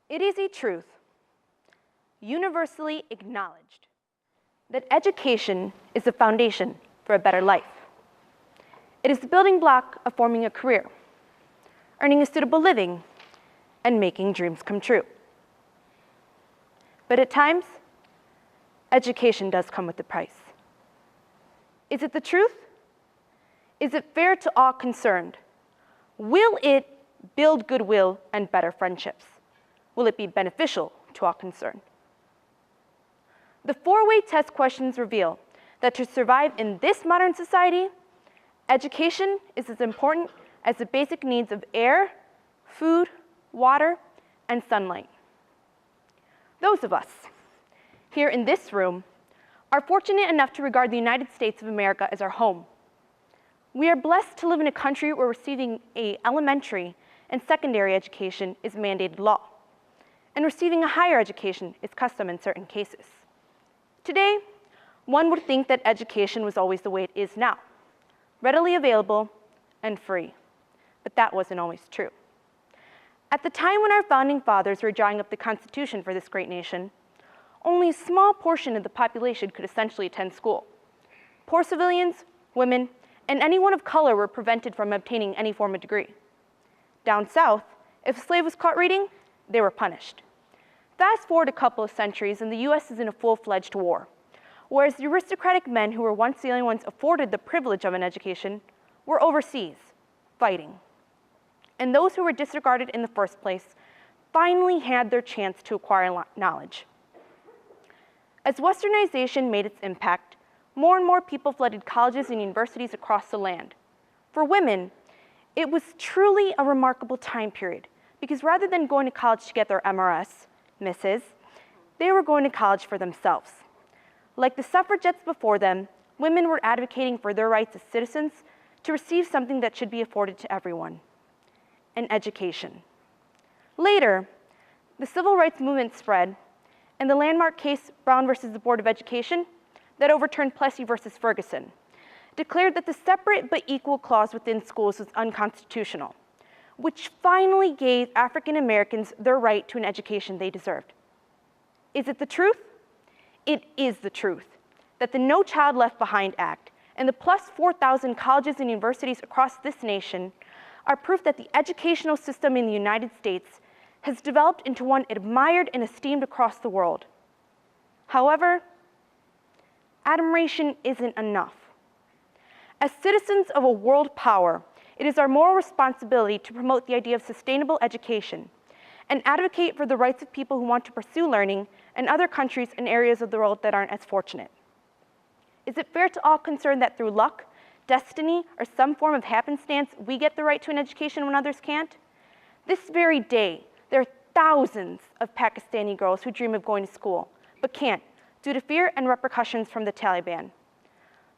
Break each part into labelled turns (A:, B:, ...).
A: It is a truth, universally acknowledged, that education is the foundation for a better life. It is the building block of forming a career, earning a suitable living, and making dreams come true. But at times, education does come with a price. Is it the truth? Is it fair to all concerned? Will it build goodwill and better friendships? Will it be beneficial to all concerned? The four-way test questions reveal that to survive in this modern society, education is as important as the basic needs of air, food, water, and sunlight. Those of us here in this room are fortunate enough to regard the United States of America as our home. We are blessed to live in a country where receiving an elementary and secondary education is mandated law, and receiving a higher education is custom in certain cases. Today, one would think that education was always the way it is now, readily available and free, but that wasn't always true. At the time when our founding fathers were drawing up the Constitution for this great nation, only a small portion of the population could essentially attend school. Poor civilians, women, and anyone of color were prevented from obtaining any form of degree. Down south, if a slave was caught reading, they were punished. Fast forward a couple of centuries and the US is in a full-fledged war, whereas the aristocratic men who were once the only ones afforded the privilege of an education were overseas, fighting. And those who were disregarded in the first place finally had their chance to acquire knowledge. As westernization made its impact, more and more people flooded colleges and universities across the land. For women, it was truly a remarkable time period because rather than going to college to get their MRS, Mrs., they were going to college for themselves. Like the suffragettes before them, women were advocating for their rights as citizens to receive something that should be afforded to everyone, an education. Later, the civil rights movement spread, and the landmark case Brown versus the Board of Education that overturned Plessy versus Ferguson declared that the separate but equal clause within schools was unconstitutional, which finally gave African Americans their right to an education they deserved. Is it the truth? It is the truth that the No Child Left Behind Act and the plus 4,000 colleges and universities across this nation are proof that the educational system in the United States has developed into one admired and esteemed across the world. However, admiration isn't enough. As citizens of a world power, it is our moral responsibility to promote the idea of sustainable education and advocate for the rights of people who want to pursue learning in other countries and areas of the world that aren't as fortunate. Is it fair to all concerned that through luck, destiny, or some form of happenstance, we get the right to an education when others can't? This very day, there are thousands of Pakistani girls who dream of going to school, but can't due to fear and repercussions from the Taliban.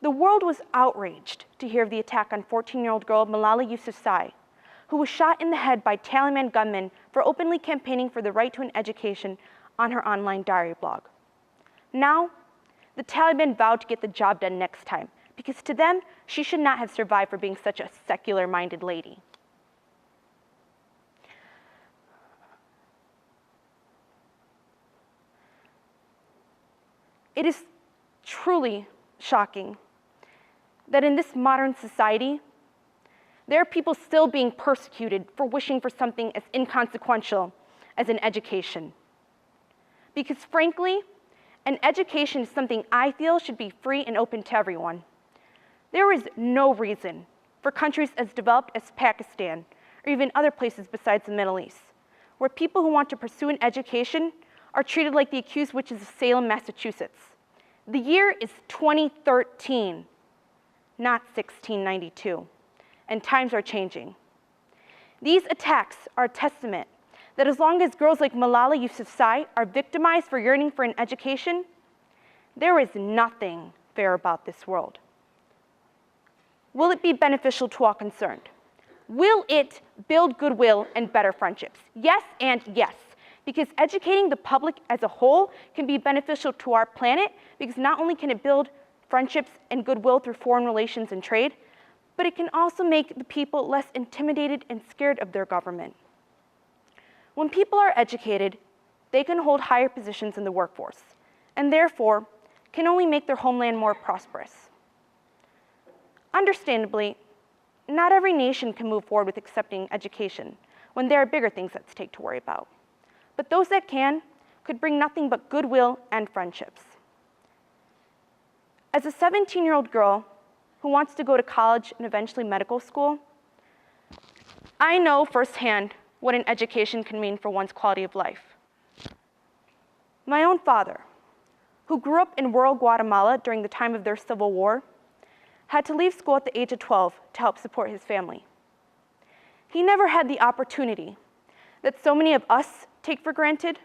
A: The world was outraged to hear of the attack on 14-year-old girl Malala Yousafzai, who was shot in the head by Taliban gunmen for openly campaigning for the right to an education on her online diary blog. Now, the Taliban vowed to get the job done next time, because to them, she should not have survived for being such a secular-minded lady. It is truly shocking that in this modern society, there are people still being persecuted for wishing for something as inconsequential as an education. Because frankly, an education is something I feel should be free and open to everyone. There is no reason for countries as developed as Pakistan, or even other places besides the Middle East, where people who want to pursue an education are treated like the accused witches of Salem, Massachusetts. The year is 2013, not 1692, and times are changing. These attacks are a testament that as long as girls like Malala Yousafzai are victimized for yearning for an education, there is nothing fair about this world. Will it be beneficial to all concerned? Will it build goodwill and better friendships? Yes and yes, because educating the public as a whole can be beneficial to our planet, because not only can it build friendships and goodwill through foreign relations and trade, but it can also make the people less intimidated and scared of their government. When people are educated, they can hold higher positions in the workforce, and therefore can only make their homeland more prosperous. Understandably, not every nation can move forward with accepting education when there are bigger things at stake to worry about. But those that can could bring nothing but goodwill and friendships. As a 17-year-old girl who wants to go to college and eventually medical school, I know firsthand what an education can mean for one's quality of life. My own father, who grew up in rural Guatemala during the time of their civil war, had to leave school at the age of 12 to help support his family. He never had the opportunity that so many of us take for granted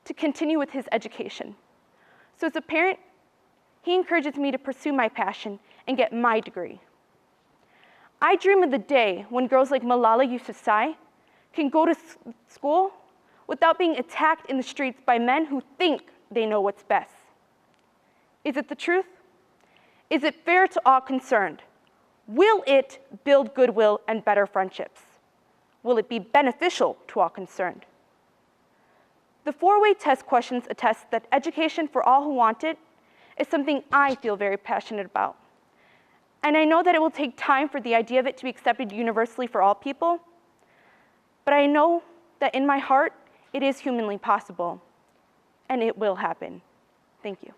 A: to continue with his education. So as a parent, he encourages me to pursue my passion and get my degree. I dream of the day when girls like Malala Yousafzai can go to school without being attacked in the streets by men who think they know what's best. Is it the truth? Is it fair to all concerned? Will it build goodwill and better friendships? Will it be beneficial to all concerned? The four-way test questions attest that education for all who want it is something I feel very passionate about. And I know that it will take time for the idea of it to be accepted universally for all people, but I know that in my heart, it is humanly possible, and it will happen. Thank you.